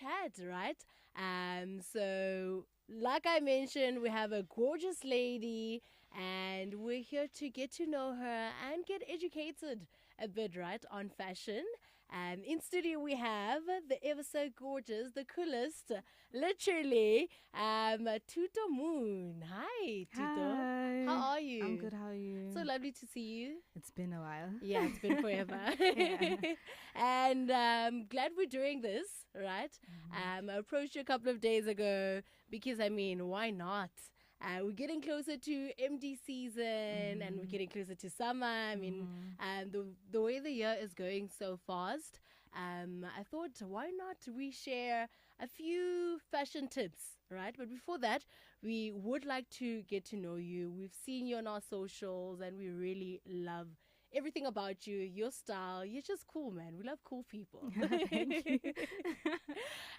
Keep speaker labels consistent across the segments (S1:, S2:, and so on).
S1: chat, right? So like I mentioned, we have a gorgeous lady, and we're here to get to know her and get educated a bit, right, on fashion. In studio, we have the ever so gorgeous, the coolest, literally, Thuto Moon. Hi, Thuto. How
S2: Hi,
S1: are
S2: I'm
S1: you?
S2: good. How are
S1: So
S2: you?
S1: lovely to see you.
S2: It's been a while.
S1: Yeah, it's been forever.
S2: Yeah.
S1: And glad we're doing this, right? I approached you a couple of days ago because, I mean, why not? We're getting closer to MD season and we're
S2: Mhm.
S1: getting closer to summer. I mean,
S2: Mhm.
S1: the way the year is going so fast, I thought, why not we share a few fashion tips, right? But before that, we would like to get to know you. We've seen you on our socials and we really love everything about you, your style. You're just cool, man. We love cool people.
S2: Thank you.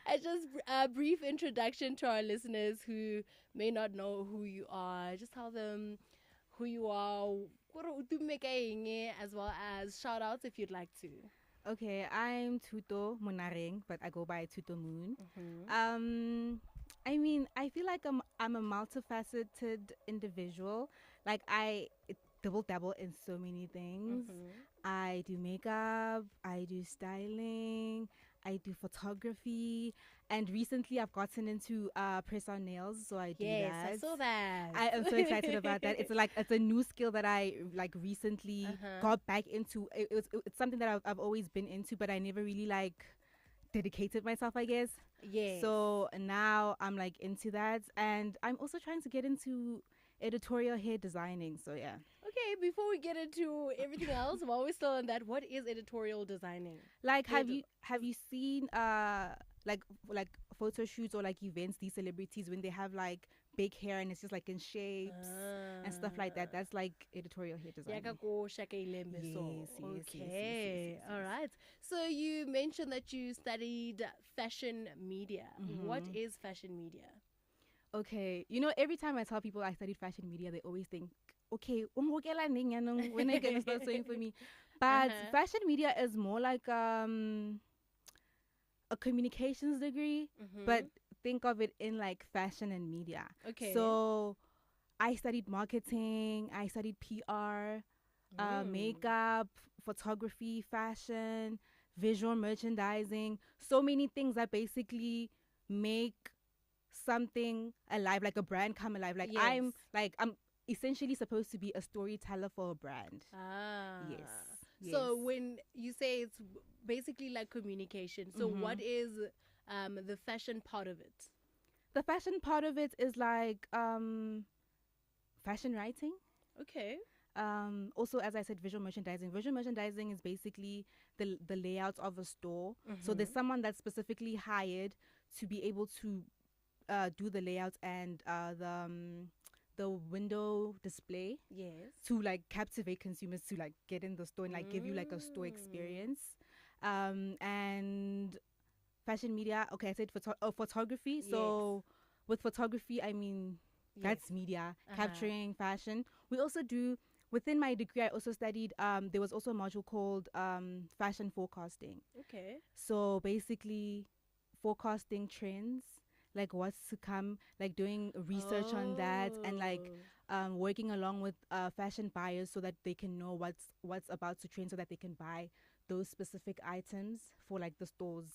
S1: And just a brief introduction to our listeners who may not know who you are. Just tell them who you are, as well as shout outs if you'd like to.
S2: Okay, I'm Thuto Monareng, but I go by Thuto Moon.
S1: Mm-hmm.
S2: I mean, I feel like I'm a multifaceted individual. Like double dabble in so many things.
S1: Mm-hmm.
S2: I do makeup, I do styling, I do photography, and recently I've gotten into press on nails, so I do
S1: Yes, I
S2: that.
S1: saw that.
S2: I am so excited about that. It's a new skill that I like recently
S1: Uh-huh.
S2: got back into. It's something that I've always been into, but I never really like dedicated myself, I guess.
S1: Yes.
S2: So now I'm like into that, and I'm also trying to get into editorial hair designing. So yeah.
S1: Okay, before we get into everything else, while we're still on that, what is editorial designing?
S2: Like,
S1: Ed-
S2: have you seen like photo shoots or like events, these celebrities when they have like big hair and it's just like in shapes and stuff like that?
S1: Ah.
S2: That's like editorial hair
S1: Yaka
S2: designing.
S1: ko shaka ilembe so.
S2: Yes.
S1: Okay. All right. So you mentioned that you studied fashion media. What
S2: Mm-hmm.
S1: is fashion media?
S2: Okay, you know, every time I tell people I studied fashion media, they always think, okay, when are you gonna start sewing for me? But
S1: Uh-huh.
S2: fashion media is more like a communications degree, but
S1: Mhm.
S2: think of it in like fashion and media.
S1: Okay.
S2: So I studied marketing, I studied PR,
S1: Mm.
S2: makeup, photography, fashion, visual merchandising, so many things that basically make something alive, like a brand come alive.
S1: Yes.
S2: I'm essentially supposed to be a storyteller for a brand. Yes.
S1: Ah.
S2: Yes.
S1: So when you say it's basically like communication, so
S2: Mm-hmm.
S1: what is the fashion part of it?
S2: The fashion part of it is like fashion writing.
S1: Okay.
S2: Also, as I said, visual merchandising. Visual merchandising is basically the layout of a store. So there's
S1: Mhm.
S2: someone that's specifically hired to be able to do the layouts and the window display
S1: Yes.
S2: to like captivate consumers to like get in the store and like give you like a store
S1: Mm.
S2: experience. And fashion media. Okay, I said photography.
S1: Yes.
S2: So with photography, I mean
S1: Yes.
S2: that's media
S1: Uh-huh.
S2: capturing fashion. We also do within my degree. I also studied. There was also a module called fashion forecasting.
S1: Okay.
S2: So basically, forecasting trends, like what's to come, like doing research on that, and like
S1: Oh.
S2: working along with fashion buyers so that they can know what's about to trend, so that they can buy those specific items for like the stores,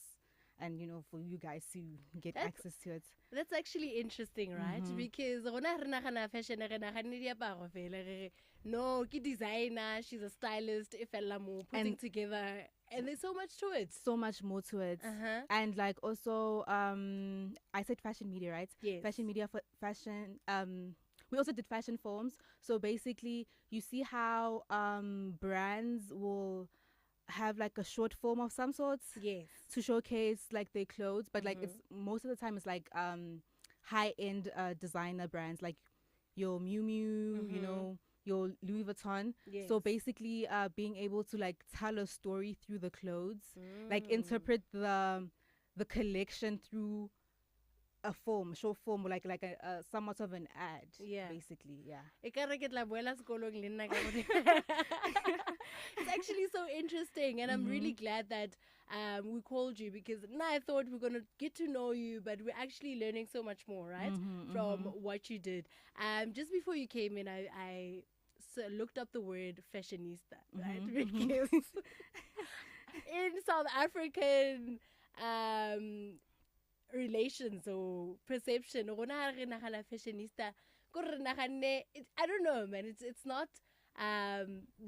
S2: and you know, for you guys to get
S1: That's
S2: access to it.
S1: that's actually interesting, right?
S2: Mhm.
S1: Because rona re nagana fashion re nagane diaparo fela re re, no, ke designer, she's a stylist, e fela mo putting
S2: And
S1: together, and there's so much to it.
S2: so much more to it.
S1: Uh-huh.
S2: And like also I said fashion media, right?
S1: Yes.
S2: Fashion media for fashion we also did fashion forms. So basically you see how brands will have like a short film of some sorts
S1: Yes.
S2: to showcase like their clothes, but like it's
S1: Mhm.
S2: most of the time it's like high end designer brands like your Miu Miu, you
S1: Mhm.
S2: know, your Louis Vuitton.
S1: Yes.
S2: So basically being able to like tell a story through the clothes, like
S1: Mm.
S2: interpret the collection through a form, short form, like a somewhat of an ad,
S1: Yeah.
S2: basically. Yeah.
S1: It's actually so interesting, and I'm really glad that we called you, because now I thought we're gonna get to know you, but we're actually learning so much more, right, from what you did. Just before you came in, I looked up the word fashionista, right, because in South African relations or perception, rona re nagana fashionista, ko re nagane, I don't know, man. It's not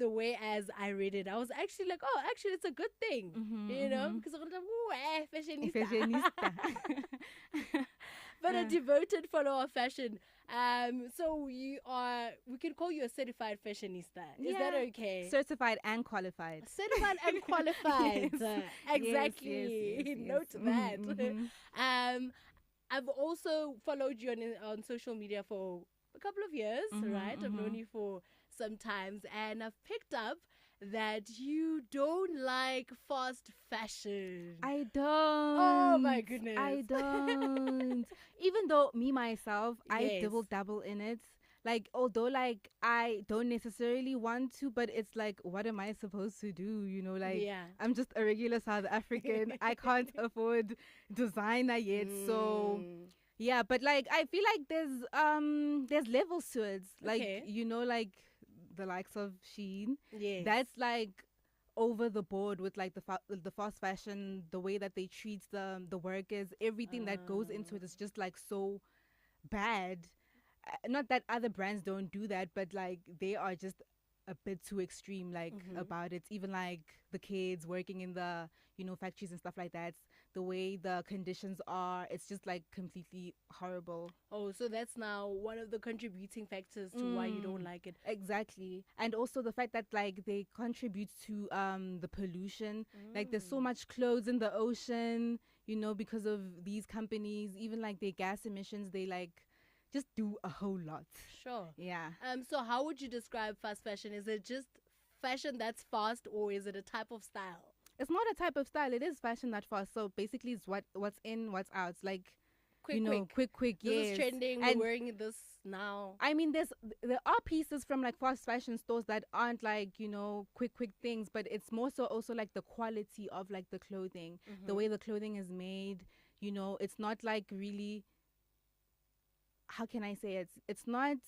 S1: the way as I read it. I was actually like, oh, actually, it's a good thing, you know, because fashionista.
S2: Fashionista.
S1: But a devoted follower of fashion. So we can call you a certified fashionista. Is that okay?
S2: Certified and qualified.
S1: Certified and qualified.
S2: Yes.
S1: Exactly.
S2: Yes.
S1: Note that. I've also followed you on social media for a couple of years, right? I've known you for some times, and I've picked up that you don't like fast fashion.
S2: I don't.
S1: Oh my goodness.
S2: I don't. Even though me myself, I
S1: Yes.
S2: dabble in it. Like, although like I don't necessarily want to, but it's like, what am I supposed to do? You know, like
S1: Yeah.
S2: I'm just a regular South African. I can't afford designer yet, so yeah. But like I feel like there's levels to it. Like
S1: Okay.
S2: you know, like the likes of Shein.
S1: Yes.
S2: That's like over the board with like the fast fashion, the way that they treat the workers, everything that goes into it is just like so bad. Not that other brands don't do that, but like they are just a bit too extreme, like about it. Even like the kids working in the factories and stuff like that, the way the conditions are, it's just like completely horrible.
S1: Oh, so that's now one of the contributing factors to why you don't like it.
S2: Exactly. And also the fact that like they contribute to the pollution. Like there's so much clothes in the ocean, because of these companies. Even like their gas emissions, they like just do a whole lot.
S1: Sure.
S2: Yeah.
S1: So how would you describe fast fashion? Is it just fashion that's fast, or is it a type of style?
S2: It's not a type of style. It is fashion that fast. So basically it's what's in, what's out. It's like quick.
S1: This
S2: Yes.
S1: is trending.
S2: And
S1: we're wearing this now.
S2: I mean, there are pieces from like fast fashion stores that aren't like quick things, but it's more so also like the quality of like the clothing, the way the clothing is made. It's not like really. How can I say it? It's not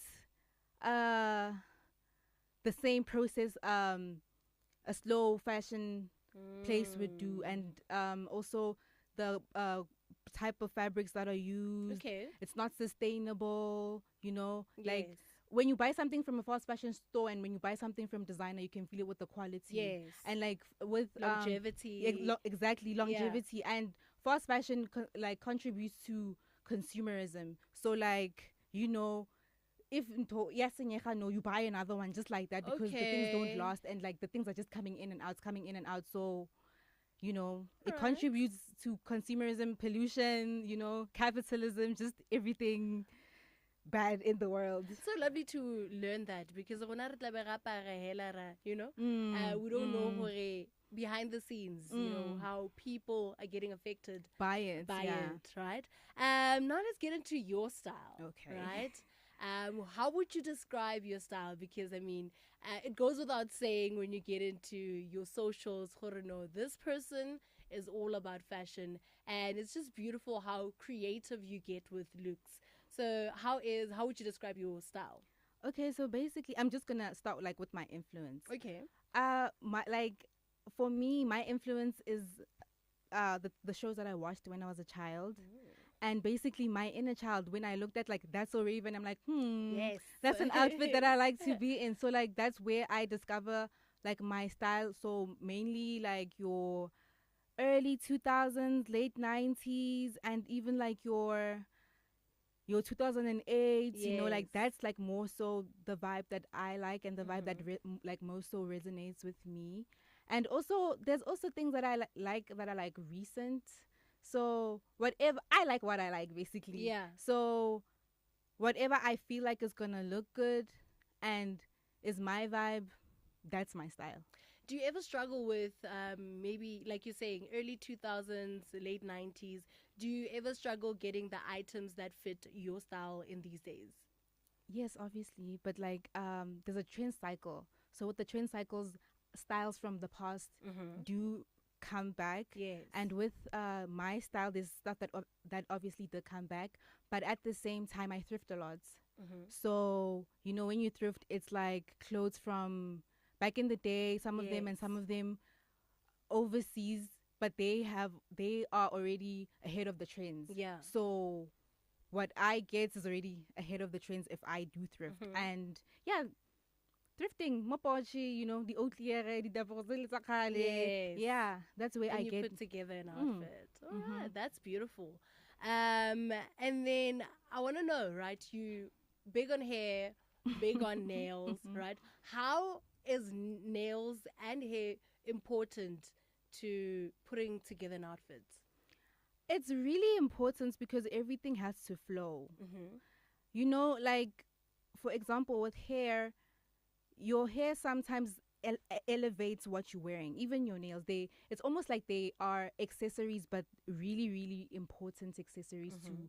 S2: the same process a slow fashion place would do, and also the type of fabrics that are used.
S1: Okay.
S2: It's not sustainable, like
S1: Yes.
S2: when you buy something from a fast fashion store and when you buy something from designer, you can feel it with the quality.
S1: Yes.
S2: And like with
S1: Longevity.
S2: exactly, longevity. And fast fashion contributes to consumerism. So like if you buy another one just like that, because the things don't
S1: Okay.
S2: last, and like the things are just coming in and out. So it
S1: Alright.
S2: contributes to consumerism, pollution, capitalism, just everything bad in the world.
S1: It's so lovely to learn that, because rona re tla be re apara hela ra, we don't know hore behind the scenes, how people are getting affected
S2: Buy it,
S1: by
S2: yeah.
S1: it, right? Now let's get into your style.
S2: Okay.
S1: Right? How would you describe your style? Because I mean, it goes without saying when you get into your socials, no, this person is all about fashion, and it's just beautiful how creative you get with looks. So how would you describe your style?
S2: Okay, so basically I'm just gonna start like with my influence.
S1: Okay.
S2: For me, my influence is the shows that I watched when I was a child. And basically my inner child, when I looked at like That's So Raven, I'm like,
S1: Yes.
S2: that's an outfit that I like to be in. So like that's where I discover like my style. So mainly like your early 2000s, late 90s, and even like your 2008, like
S1: Yes.
S2: that's like more so the vibe that I like, and the vibe that like most so resonates with me. And also there's also things that I like that are like recent. So whatever I like, what I like basically.
S1: Yeah.
S2: So whatever I feel like is gonna look good and is my vibe, that's my style.
S1: Do you ever struggle with maybe, like you're saying, early 2000s, late 90s? Do you ever struggle getting the items that fit your style in these days?
S2: Yes, obviously, but like there's a trend cycle. So with the trend cycles, styles from the past
S1: Mm-hmm.
S2: do come back,
S1: Yes.
S2: and with my style, there's stuff that obviously did come back. But at the same time, I thrift a lot.
S1: Mm-hmm.
S2: So you know, when you thrift, it's like clothes from back in the day, some of them,
S1: Yes.
S2: and some of them overseas, but they are already ahead of the trends.
S1: Yeah.
S2: So what I get is already ahead of the trends if I do thrift.
S1: Mm-hmm.
S2: And yeah, thrifting, mopochi, you know, the outliere, the deposit sa kale.
S1: Yes.
S2: Yeah, that's where I
S1: And you
S2: get.
S1: put together an
S2: Mm,
S1: outfit. All
S2: mm-hmm.
S1: right, that's beautiful. And then I want to know, right? You big on hair, big on nails, right? How is nails and hair important to putting together an outfit?
S2: It's really important because everything has to flow.
S1: Mm-hmm.
S2: You know, like for example, with hair, your hair sometimes elevates what you're wearing. Even your nails, it's almost like they are accessories, but really, really important accessories to
S1: Mm-hmm.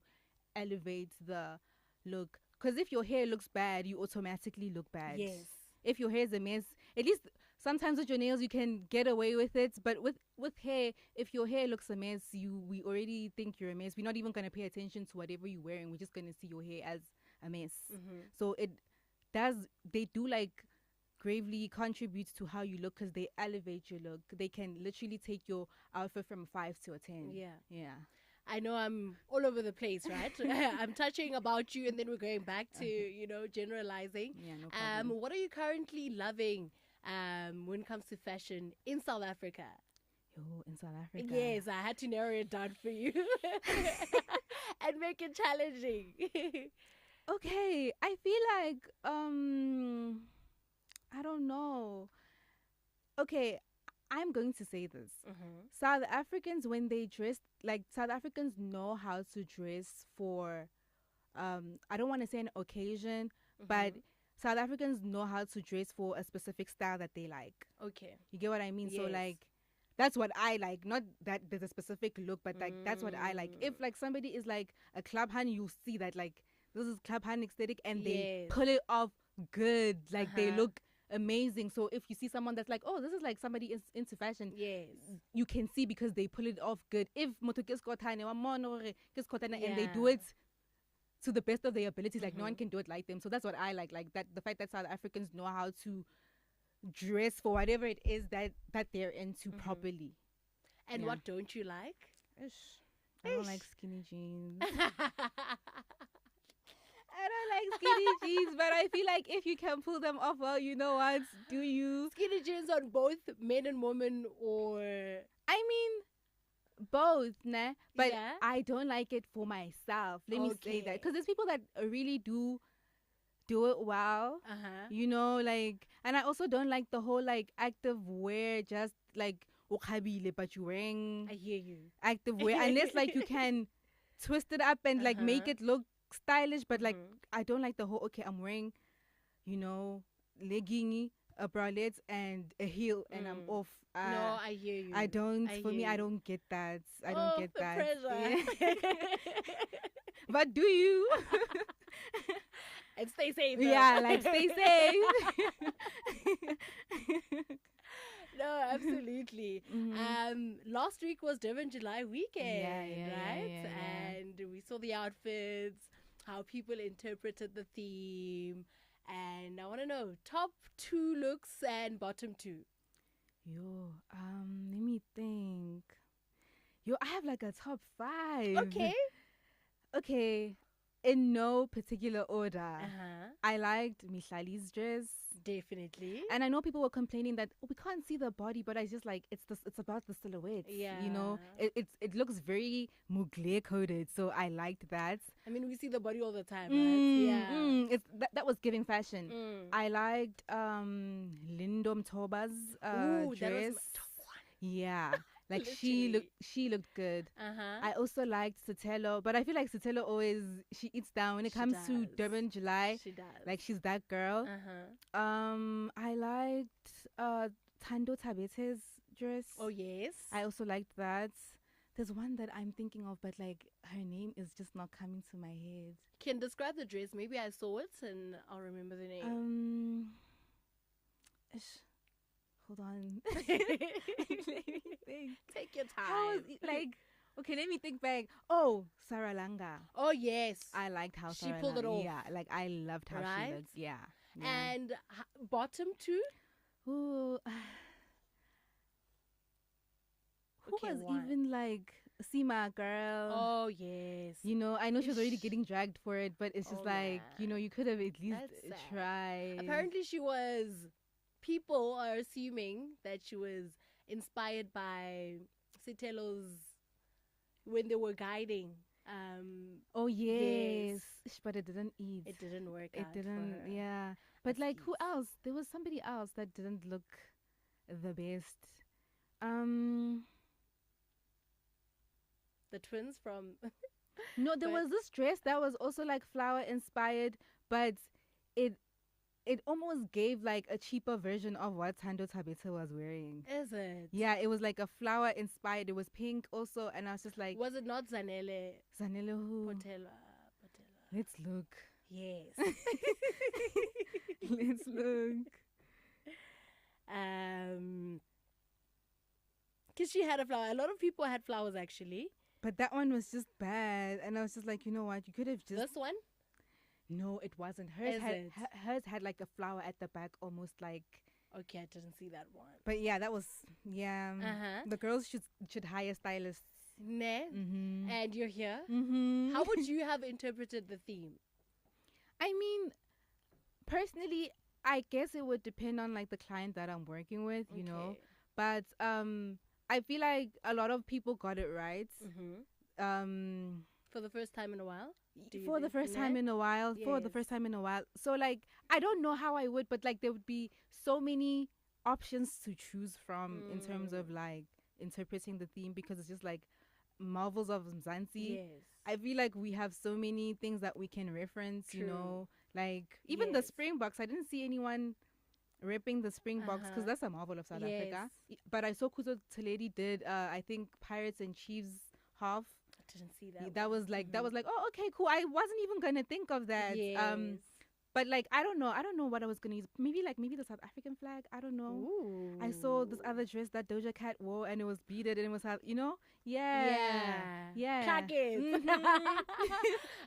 S2: elevate the look. Because if your hair looks bad, you automatically look bad.
S1: Yes.
S2: If your hair is a mess, at least sometimes with your nails you can get away with it. But with hair, if your hair looks a mess, we already think you're a mess. We're not even gonna pay attention to whatever you're wearing. We're just gonna see your hair as a mess.
S1: Mm-hmm.
S2: So it does. They do like gravely contribute to how you look because they elevate your look. They can literally take your outfit from a 5 to a 10.
S1: Yeah.
S2: Yeah.
S1: I know I'm all over the place, right? I'm touching about you and then we're going back to, generalizing.
S2: Yeah, no problem.
S1: What are you currently loving when it comes to fashion in South Africa?
S2: Yo, in South Africa.
S1: Yes, I had to narrow it down for you and make it challenging.
S2: Okay, I feel like I don't know. Okay, I'm going to say this.
S1: Mm-hmm.
S2: South Africans, when they dress, like South Africans know how to dress for I don't want to say an occasion, but South Africans know how to dress for a specific style that they like.
S1: Okay.
S2: You get what I mean? So
S1: Yes.
S2: like that's what I like. Not that there's a specific look, but like that's what I like. If like somebody is like a club hand, you see that like this is club hand aesthetic and they
S1: Yes.
S2: pull it off good. Like they
S1: Uh-huh.
S2: look amazing. So if you see someone that's like, oh, this is like somebody is into fashion,
S1: Yes.
S2: you can see because they pull it off good. If and they do
S1: Yeah.
S2: it to the best of their abilities, like no one can do it like them. So that's what I like that the fact that South Africans know how to dress for whatever it is that they're into properly.
S1: And
S2: Yeah.
S1: what don't you like?
S2: Ish. I don't like skinny jeans. I don't like skinny jeans, but I feel like if you can pull them off, well, you know what? Do you?
S1: Skinny jeans on both men and women, or
S2: I mean, both, nah. But
S1: Yeah.
S2: I don't like it for myself. Let me say that
S1: Okay.
S2: because there's people that really do it well. You know, like, and I also don't like the whole like active wear, just like ukhabile, but you're wearing
S1: I hear you.
S2: active wear unless like you can twist it up and like make it look stylish. But like I don't like the whole I'm wearing, you know, leggingy, a bralette and a heel and I'm off.
S1: No, I hear you.
S2: I don't.
S1: I
S2: For me,
S1: hear
S2: I
S1: you.
S2: don't get that. I don't get
S1: the
S2: that.
S1: pressure.
S2: But do you?
S1: And stay safe. Though.
S2: Yeah, like stay safe.
S1: No, absolutely. Last week was Durban July weekend, right?
S2: Yeah.
S1: And we saw the outfits, how people interpreted the theme, and I want to know top 2 looks and bottom 2.
S2: Yo, let me think. Yo, I have like a top 5.
S1: Okay.
S2: Okay. In no particular order.
S1: Uh-huh.
S2: I liked Mihlali's dress.
S1: Definitely.
S2: And I know people were complaining that we can't see the body, but I just like it's about the silhouette.
S1: Yeah.
S2: You know, it looks very Mugler coded, so I liked that.
S1: I mean, we see the body all the time, right? Yeah.
S2: It's that was giving fashion. I liked Lindom Toba's
S1: Ooh,
S2: dress.
S1: that was my top one.
S2: Yeah. Like she looked good. I also liked Sotelo, but I feel like Sotelo always she eats down when it comes to Durban July.
S1: She does.
S2: Like she's that girl. I liked Tando Tabete's dress.
S1: Oh yes.
S2: I also liked that. There's one that I'm thinking of, but like her name is just not coming to my head.
S1: Can describe the dress. Maybe I saw it and I'll remember the name.
S2: Hold on.
S1: Let
S2: me think.
S1: Take your
S2: How
S1: time.
S2: was like? Okay, let me think back. Oh, Sarah Langa.
S1: Oh yes,
S2: I liked how
S1: she
S2: Sarah
S1: pulled it off.
S2: Yeah, like I loved how
S1: Right?
S2: she looked. Yeah.
S1: And bottom two.
S2: Ooh, who
S1: Okay,
S2: was
S1: one.
S2: even like Sima girl?
S1: Oh yes.
S2: You know, I know she was already
S1: Ish.
S2: getting dragged for it, but it's just
S1: Oh,
S2: like, you know,
S1: man.
S2: you could have at least
S1: That's sad.
S2: tried.
S1: Apparently, she was. People are assuming that she was inspired by Sitelo's when they were guiding.
S2: Oh yes.
S1: Yes.
S2: But it didn't eat.
S1: It didn't work
S2: It
S1: out for
S2: didn't.
S1: her.
S2: Yeah. But like, who
S1: Excuse.
S2: else? There was somebody else that didn't look the best. Um.
S1: The twins from.
S2: No, there
S1: But-
S2: was this dress that was also like flower inspired, but it it almost gave like a cheaper version of what Tando Tabita was wearing.
S1: Is it?
S2: Yeah, it was like a flower inspired. It was pink also, and I was just like,
S1: Was it not Zanele
S2: Zanele who?
S1: Potela?
S2: Let's look.
S1: Yes.
S2: Let's look.
S1: Because she had a flower. A lot of people had flowers actually.
S2: But that one was just bad, and I was just like, you know what? You could have just.
S1: This one?
S2: No, it wasn't. Hers
S1: Is
S2: had
S1: it?
S2: hers had like a flower at the back, almost like.
S1: Okay, I didn't see that one.
S2: But yeah, that was
S1: Uh-huh.
S2: The girls should hire stylists.
S1: Ne?
S2: Mm-hmm.
S1: And you're here.
S2: Mm-hmm.
S1: How would you have interpreted the theme?
S2: I mean, personally, I guess it would depend on like the client that I'm working with, you know.
S1: Okay.
S2: But I feel like a lot of people got it right.
S1: Mm-hmm. For the first time in a while? Do you
S2: For the
S1: think?
S2: first time
S1: Ne?
S2: in a while. For the
S1: Yes.
S2: first time in a while. So like, I don't know how I would, but like there would be so many options to choose from in terms of like interpreting the theme, because it's just like Marvels of Mzansi.
S1: Yes.
S2: I feel like we have so many things that we can reference, you
S1: True.
S2: know, like even the
S1: Yes.
S2: Springboks. I didn't see anyone ripping the Springboks because that's a marvel of South Africa. But I saw Kuzo Teledi did, I think, Pirates and Chiefs half.
S1: I didn't see that.
S2: That was like, oh, okay, cool. I wasn't even going to think of that.
S1: Yes.
S2: But like, I don't know what I was going to use. Maybe the South African flag. I don't know.
S1: Ooh.
S2: I saw this other dress that Doja Cat wore, and it was beaded, and it was, you know, yeah.
S1: Plug it.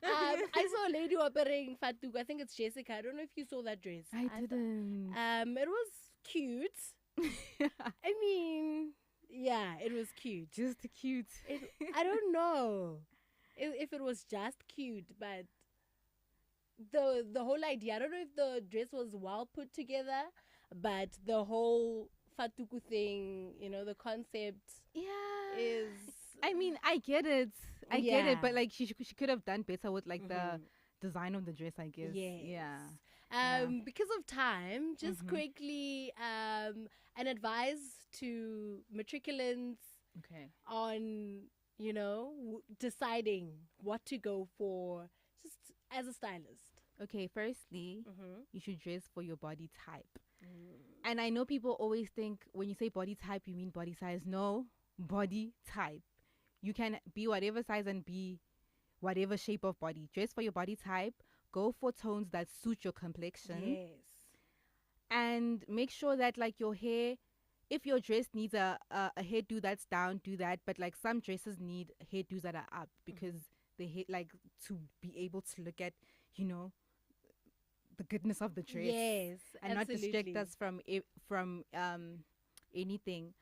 S1: I saw a lady wearing Thuto. I think it's Jessica. I don't know if you saw that dress.
S2: I didn't.
S1: It was cute. I mean, yeah, it was cute.
S2: Just cute.
S1: I don't know if it was just cute, but the whole idea. I don't know if the dress was well put together, but the whole Fatuku thing, you know, the concept is.
S2: I mean, I get it. I get it, but like she could have done better with like the design of the dress, I guess.
S1: Yes.
S2: Yeah.
S1: Because of time, just quickly, an advice to matriculants
S2: Okay.
S1: on, you know, deciding what to go for just as a stylist.
S2: Okay, firstly, you should dress for your body type. And I know people always think when you say body type, you mean body size. No, body type. You can be whatever size and be whatever shape of body. Dress for your body type. Go for tones that suit your complexion.
S1: Yes.
S2: And make sure that like your hair, if your dress needs a hairdo that's down, do that. But like some dresses need hairdos that are up, because they hate like to be able to look at, you know, the goodness of the dress.
S1: Yes.
S2: And
S1: absolutely.
S2: not distract us from anything.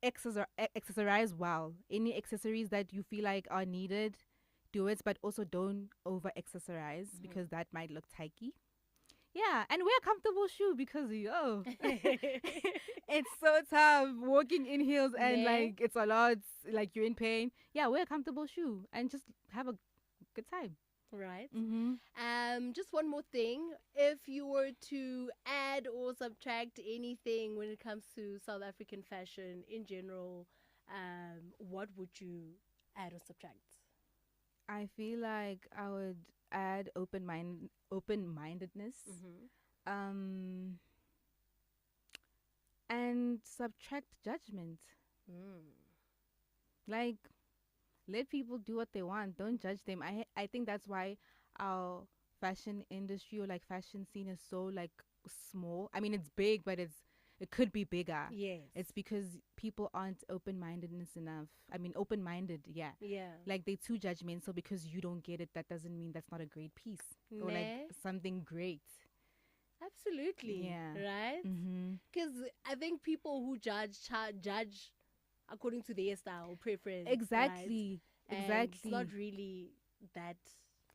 S2: Accessorize well. Any accessories that you feel like are needed, do it, but also don't over accessorize because that might look tacky. Yeah, and wear a comfortable shoe because it's so tough walking in heels and like it's a lot, like you're in pain. Yeah, wear a comfortable shoe and just have a good time.
S1: Right.
S2: Mm-hmm.
S1: Just one more thing. If you were to add or subtract anything when it comes to South African fashion in general, what would you add or subtract?
S2: I feel like I would add open-mindedness, and subtract judgment.
S1: Mm.
S2: Like, let people do what they want. Don't judge them. I think that's why our fashion industry or like fashion scene is so like small. I mean, it's big, but it could be bigger.
S1: Yes.
S2: It's because people aren't open-mindedness enough. I mean, open-minded, yeah.
S1: Yeah.
S2: Like they're too judgmental because you don't get it. That doesn't mean that's not a great piece or like
S1: Nah.
S2: something great.
S1: Absolutely.
S2: Yeah.
S1: Right?
S2: Mm-hmm.
S1: Because I think people who judge according to their style, preference.
S2: Exactly.
S1: Right? And it's
S2: Exactly.
S1: not really that.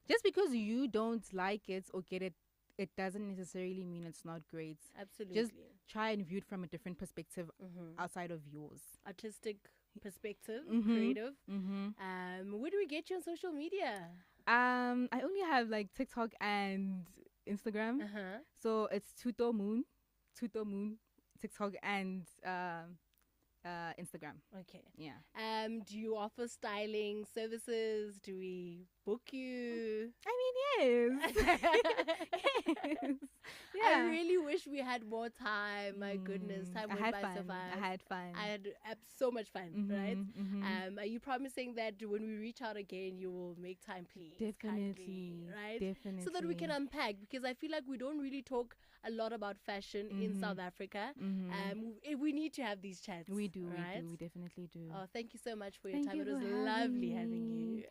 S2: Just because you don't like it or get it, it doesn't necessarily mean it's not great.
S1: Absolutely.
S2: Just try and view it from a different perspective outside of yours.
S1: Artistic perspective,
S2: Mm-hmm.
S1: creative.
S2: Mm-hmm.
S1: Where do we get you on social media?
S2: I only have like TikTok and Instagram.
S1: Uh-huh.
S2: So it's Thuto Moon, TikTok and Instagram.
S1: Okay.
S2: Yeah.
S1: Do you offer styling services? Do we book you?
S2: I mean, yes. Yes.
S1: I
S2: Yeah.
S1: really wish we had more time. My goodness, time
S2: I
S1: went
S2: had
S1: by so
S2: fun.
S1: fast.
S2: I had fun.
S1: I had so much fun, right?
S2: Mm-hmm.
S1: Are you promising that when we reach out again, you will make time, please?
S2: Definitely.
S1: Kindly, right?
S2: Definitely.
S1: So that we can unpack, because I feel like we don't really talk a lot about fashion in South Africa. We need to have these chats.
S2: We do.
S1: Right?
S2: We definitely do.
S1: Oh, thank you so much for your
S2: Thank
S1: time.
S2: you
S1: It was
S2: for having
S1: lovely
S2: me.
S1: having you.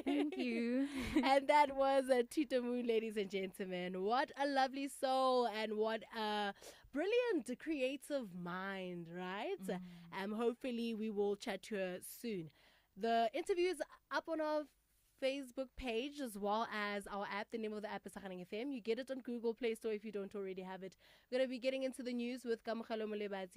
S2: Thank you.
S1: And that was Thuto Moon, ladies and gentlemen. What a lovely soul and what a brilliant creative mind, right? Hopefully we will chat to her soon. The interview is up on our Facebook page as well as our app. The name of the app is Sahaneng FM. You get it on Google Play Store if you don't already have it. We're going to be getting into the news with Kamukalo Mulebati.